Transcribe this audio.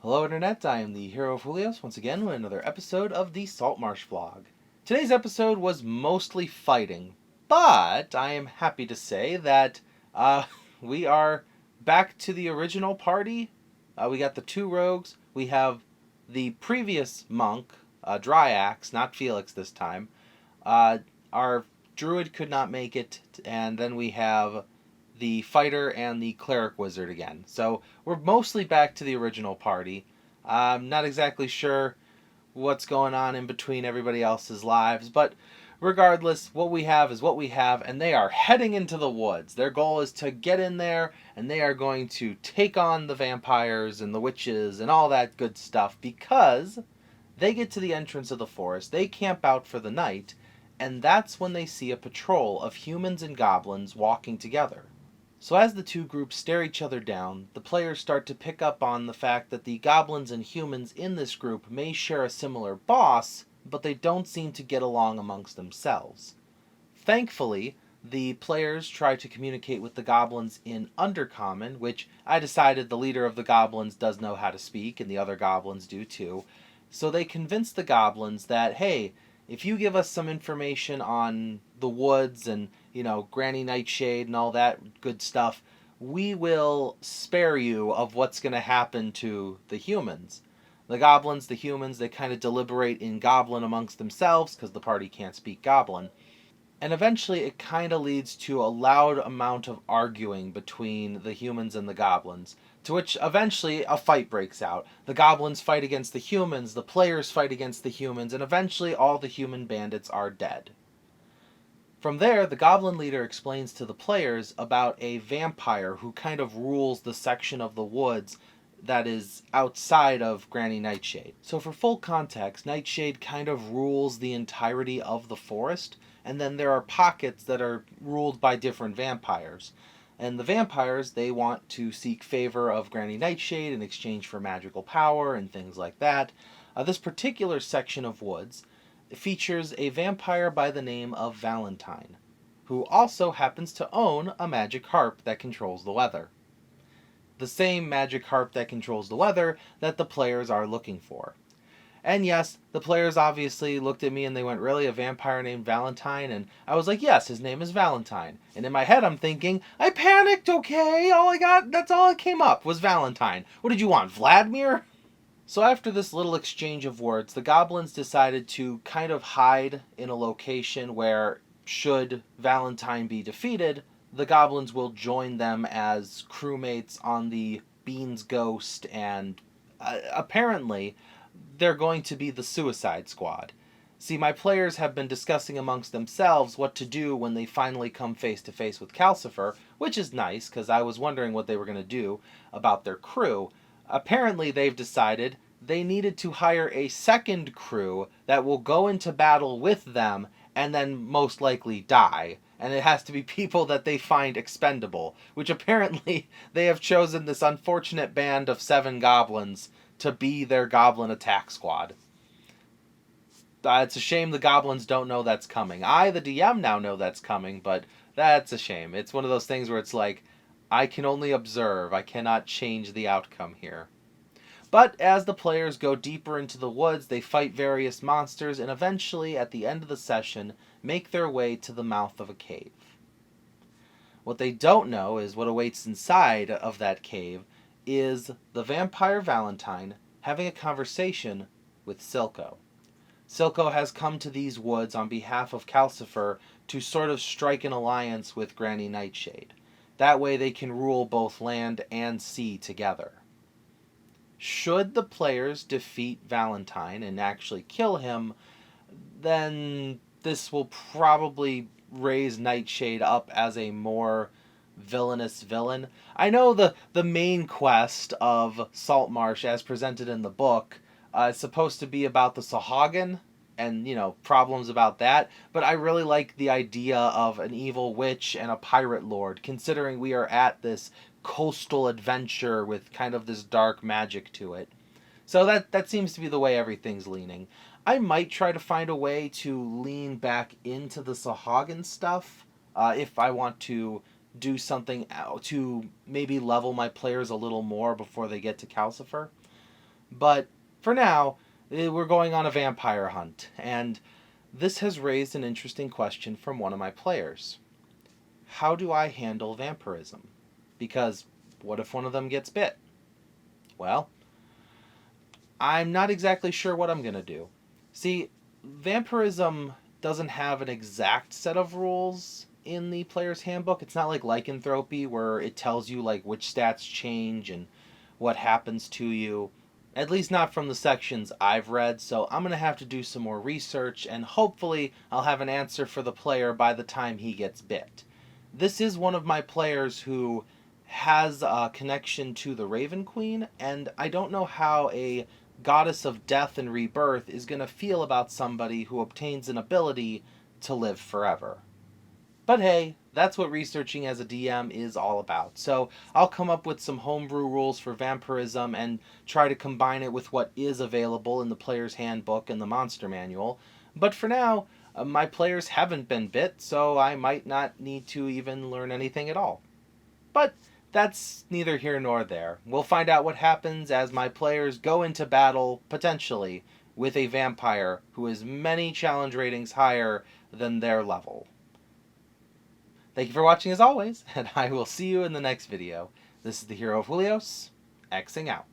Hello Internet, I am the Hero of Julios once again with another episode of the Saltmarsh vlog. Today's episode was mostly fighting, but I am happy to say that we are back to the original party. We got the two rogues, we have the previous monk, Dryax, not Felix this time. Our druid could not make it, and then we have the fighter and the cleric wizard again. So we're mostly back to the original party. I'm not exactly sure what's going on in between everybody else's lives, but regardless, what we have is what we have, and they are heading into the woods. Their goal is to get in there, and they are going to take on the vampires and the witches and all that good stuff because they get to the entrance of the forest, they camp out for the night, and that's when they see a patrol of humans and goblins walking together. So as the two groups stare each other down, the players start to pick up on the fact that the goblins and humans in this group may share a similar boss, but they don't seem to get along amongst themselves. Thankfully, the players try to communicate with the goblins in Undercommon, which I decided the leader of the goblins does know how to speak, and the other goblins do too. So they convince the goblins that, hey, if you give us some information on the woods and, Granny Nightshade and all that good stuff, we will spare you of what's going to happen to the humans. The goblins, the humans, they kind of deliberate in goblin amongst themselves because the party can't speak goblin. And eventually it kind of leads to a loud amount of arguing between the humans and the goblins, to which eventually a fight breaks out. The goblins fight against the humans, the players fight against the humans, and eventually all the human bandits are dead. From there, the goblin leader explains to the players about a vampire who kind of rules the section of the woods that is outside of Granny Nightshade. So for full context, Nightshade kind of rules the entirety of the forest, and then there are pockets that are ruled by different vampires. And the vampires, they want to seek favor of Granny Nightshade in exchange for magical power and things like that. This particular section of woods features a vampire by the name of Valentine, who also happens to own a magic harp that controls the weather. The same magic harp that controls the weather that the players are looking for. And yes, the players obviously looked at me and they went, really, a vampire named Valentine? And I was like, yes, his name is Valentine. And in my head I'm thinking, I panicked, okay? That's all that came up was Valentine. What did you want, Vladimir? So after this little exchange of words, the goblins decided to kind of hide in a location where, should Valentine be defeated, the goblins will join them as crewmates on the Beans Ghost, and apparently they're going to be the Suicide Squad. See, my players have been discussing amongst themselves what to do when they finally come face to face with Calcifer, which is nice, because I was wondering what they were going to do about their crew. Apparently they've decided they needed to hire a second crew that will go into battle with them and then most likely die. And it has to be people that they find expendable, which apparently they have chosen this unfortunate band of 7 goblins to be their goblin attack squad. It's a shame the goblins don't know that's coming. I, the DM, now know that's coming, but that's a shame. It's one of those things where it's like, I can only observe. I cannot change the outcome here. But as the players go deeper into the woods, they fight various monsters and eventually, at the end of the session, make their way to the mouth of a cave. What they don't know is what awaits inside of that cave is the vampire Valentine having a conversation with Silco. Silco has come to these woods on behalf of Calcifer to sort of strike an alliance with Granny Nightshade. That way they can rule both land and sea together. Should the players defeat Valentine and actually kill him, then this will probably raise Nightshade up as a more villainous villain. I know the main quest of Saltmarsh, as presented in the book, is supposed to be about the Sahagin and, problems about that, but I really like the idea of an evil witch and a pirate lord, considering we are at this coastal adventure with kind of this dark magic to it. So that seems to be the way everything's leaning. I might try to find a way to lean back into the Sahagin stuff if I want to do something to maybe level my players a little more before they get to Calcifer. But for now, we're going on a vampire hunt, and this has raised an interesting question from one of my players. How do I handle vampirism? Because what if one of them gets bit? Well, I'm not exactly sure what I'm going to do. See, vampirism doesn't have an exact set of rules in the player's handbook. It's not like lycanthropy where it tells you like which stats change and what happens to you. At least not from the sections I've read, so I'm going to have to do some more research and hopefully I'll have an answer for the player by the time he gets bit. This is one of my players who has a connection to the Raven Queen, and I don't know how a goddess of death and rebirth is going to feel about somebody who obtains an ability to live forever. But hey, that's what researching as a DM is all about. So I'll come up with some homebrew rules for vampirism and try to combine it with what is available in the player's handbook and the monster manual. But for now, my players haven't been bit, so I might not need to even learn anything at all. But that's neither here nor there. We'll find out what happens as my players go into battle, potentially, with a vampire who is many challenge ratings higher than their level. Thank you for watching as always, and I will see you in the next video. This is the Hero of Julios, Xing out.